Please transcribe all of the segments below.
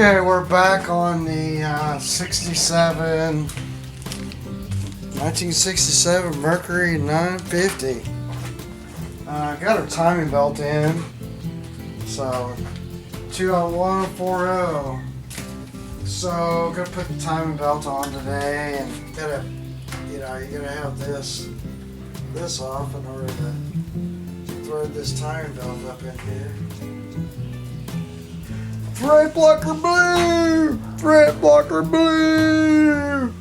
Okay, we're back on the 1967 Mercury 950. Got our timing belt in, so 20140. So gonna put the timing belt on today, and gotta, you gotta have this off in order to thread this timing belt up in here. Thread blocker blue! Thread blocker blue!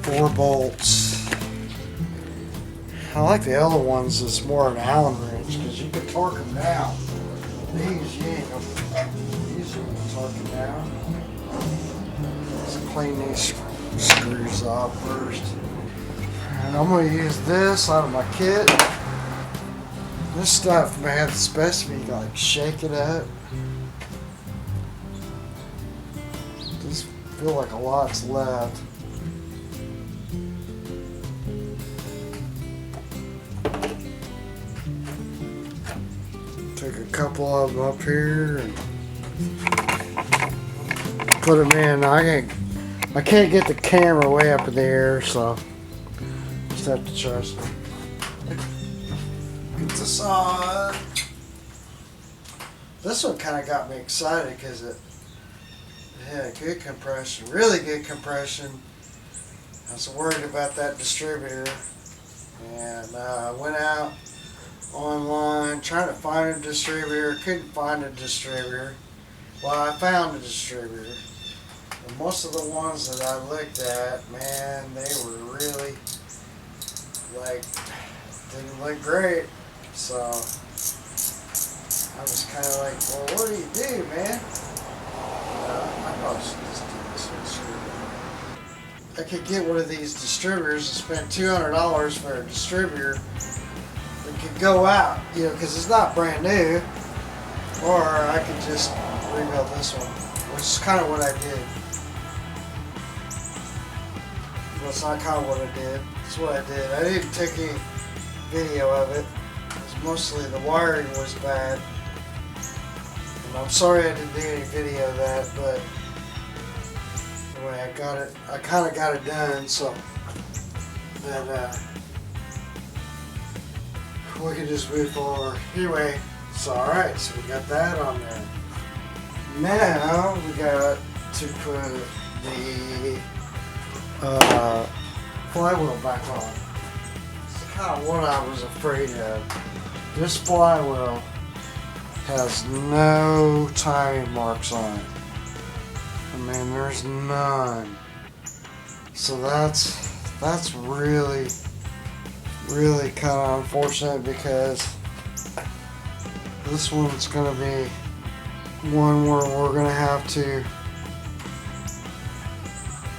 4 bolts. I like the other ones. It's more an Allen wrench because you can torque them down. These you ain't gonna torque them down. Let's clean these screws off first. And I'm going to use this out of my kit. This stuff, man, especially if you like shake it up. Just feel like a lot's left. Take a couple of them up here and put them in. I can't get the camera way up in the air, so just have to trust me. Get this on. This one kind of got me excited because it had good compression, really good compression. I was worried about that distributor, and I went out online trying to find a distributor. Couldn't find a distributor. Well, I found a distributor, and most of the ones that I looked at, man, they were really didn't look great. So I was kind of like, well, what do you do, man? I probably should just do this one. I could get one of these distributors and spend $200 for a distributor that could go out, because it's not brand new. Or I could just rebuild this one, which is kind of what I did. Well, it's not kind of what I did. It's what I did. I didn't take any video of it. Mostly the wiring was bad, and I'm sorry I didn't do any video of that, but anyway, I kind of got it done, so that we can just move forward. Anyway, so alright, so we got that on there. Now we got to put the flywheel back on. It's kind of what I was afraid of. This flywheel has no timing marks on it. I mean, there's none. So that's really, really kind of unfortunate, because this one's going to be one where we're going to have to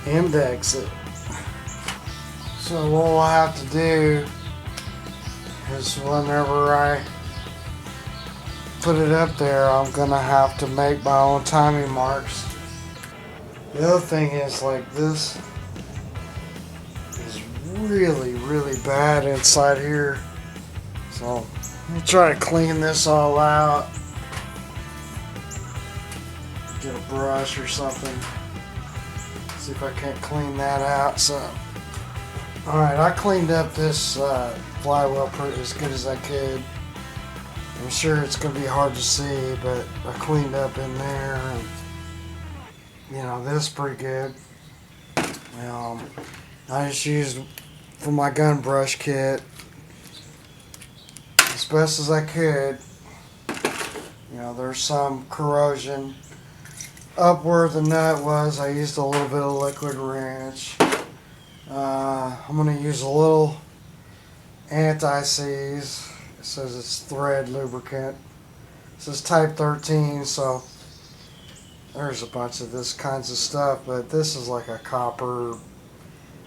index it. So what we'll have to do is whenever I put it up there, I'm gonna have to make my own timing marks. The other thing is, this is really, really bad inside here. So let me try to clean this all out. Get a brush or something. See if I can't clean that out. So, alright, I cleaned up this flywheel as good as I could. I'm sure it's going to be hard to see, but I cleaned up in there, and this is pretty good. I just used for my gun brush kit as best as I could. There's some corrosion up where the nut was. I used a little bit of liquid wrench. I'm going to use a little anti-seize. It says it's thread lubricant. It says type 13, so there's a bunch of this kinds of stuff, but this is like a copper.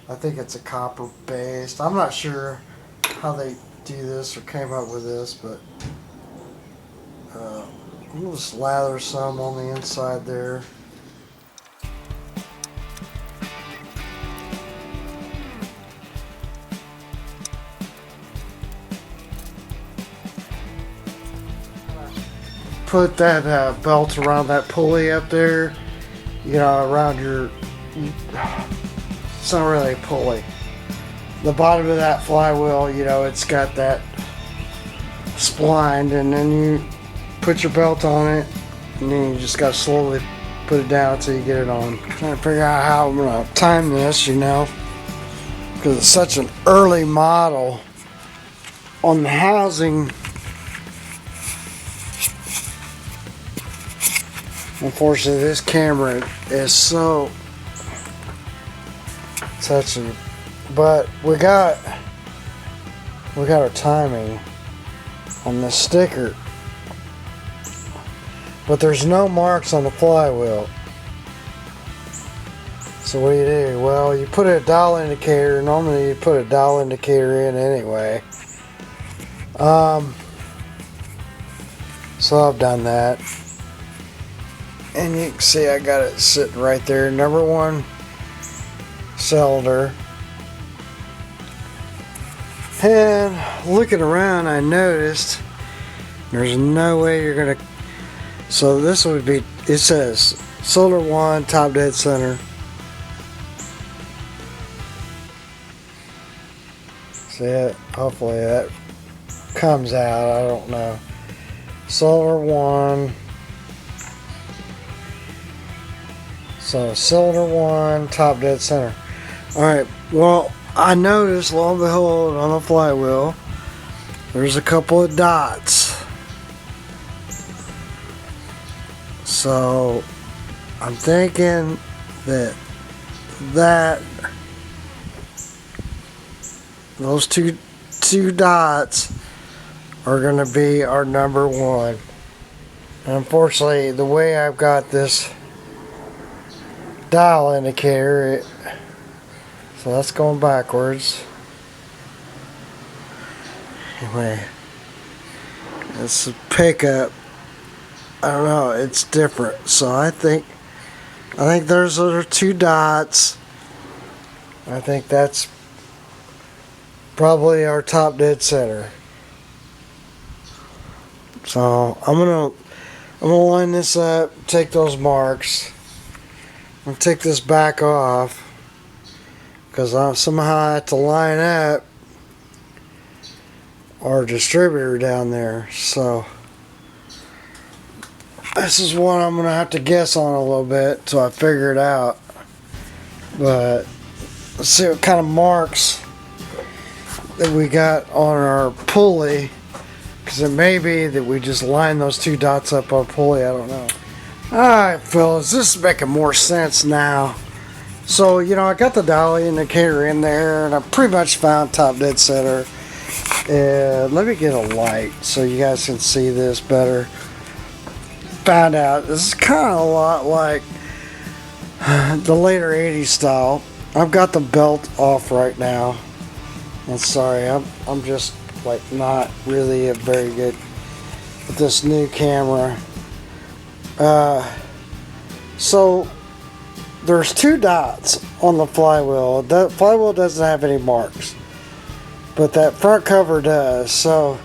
I think it's a copper based. I'm not sure how they do this or came up with this, but we'll just lather some on the inside there. put that belt around that pulley up there, you know, around your, it's not really a pulley. The bottom of that flywheel, you know, it's got that spline, and then you put your belt on it, and then you just got to slowly put it down until you get it on. I'm trying to figure out how I'm going to time this, you know, because it's such an early model. On the housing, unfortunately this camera is so touchy, but we got our timing on the sticker, but there's no marks on the flywheel. So what do? Well, you put a dial indicator. Normally you put a dial indicator in anyway. So I've done that, and you can see I got it sitting right there, number 1 cylinder. And looking around, I noticed there's no way you're gonna, so this would be, it says cylinder 1, top dead center. See it? Hopefully that comes out, I don't know. Cylinder 1. So cylinder 1, top dead center. Alright, well, I noticed, lo and behold, on the flywheel, there's a couple of dots. So I'm thinking that those two dots are going to be our number 1. And unfortunately, the way I've got this dial indicator, so that's going backwards. Anyway, it's a pickup. I don't know, it's different. So I think there's other 2 dots. I think that's probably our top dead center. So I'm gonna line this up, take those marks. I'm gonna take this back off because somehow I have to line up our distributor down there. So this is one I'm gonna have to guess on a little bit till I figure it out. But let's see what kind of marks that we got on our pulley, because it may be that we just line those 2 dots up on pulley. I don't know. Alright fellas, this is making more sense now. So, you know, I got the dial indicator in there, and I pretty much found top dead center. Let me get a light so you guys can see this better. Found out this is kind of a lot like the later 80s style. I've got the belt off right now. And sorry, I'm just like not really very good with this new camera. So there's 2 dots on the flywheel. The flywheel doesn't have any marks, but that front cover does. So,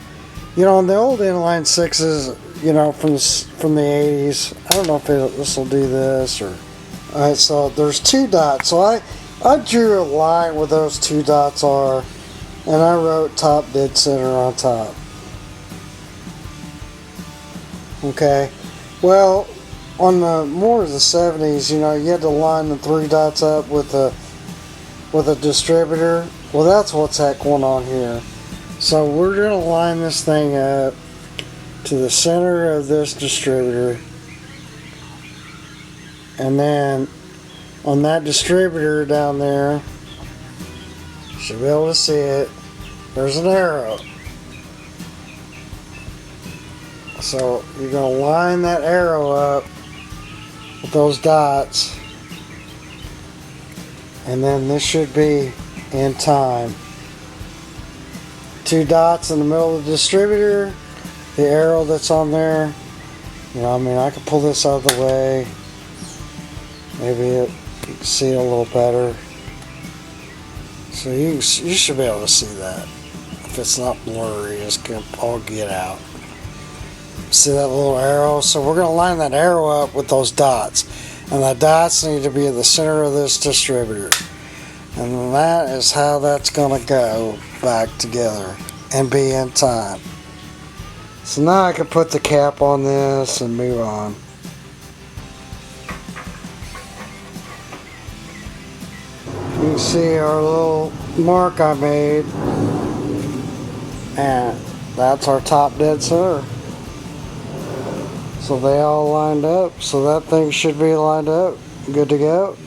you know, on the old inline 6s, you know, from the 80s, I don't know if this will do this or. Alright, so there's 2 dots. So I drew a line where those 2 dots are, and I wrote top dead center on top. Okay. Well, on the more of the 70s, you know, you had to line the 3 dots up with a distributor. Well, that's what's going on here. So we're going to line this thing up to the center of this distributor, and then on that distributor down there, you should be able to see it, there's an arrow. So you're going to line that arrow up with those dots, and then this should be in time. 2 dots in the middle of the distributor, the arrow that's on there. You know, I mean, I could pull this out of the way. Maybe you can see it a little better. So you should be able to see that. If it's not blurry, it's going to all get out. See that little arrow? So we're going to line that arrow up with those dots. And the dots need to be in the center of this distributor. And that is how that's going to go back together and be in time. So now I can put the cap on this and move on. You can see our little mark I made. And that's our top dead center. So they all lined up. So that thing should be lined up. Good to go.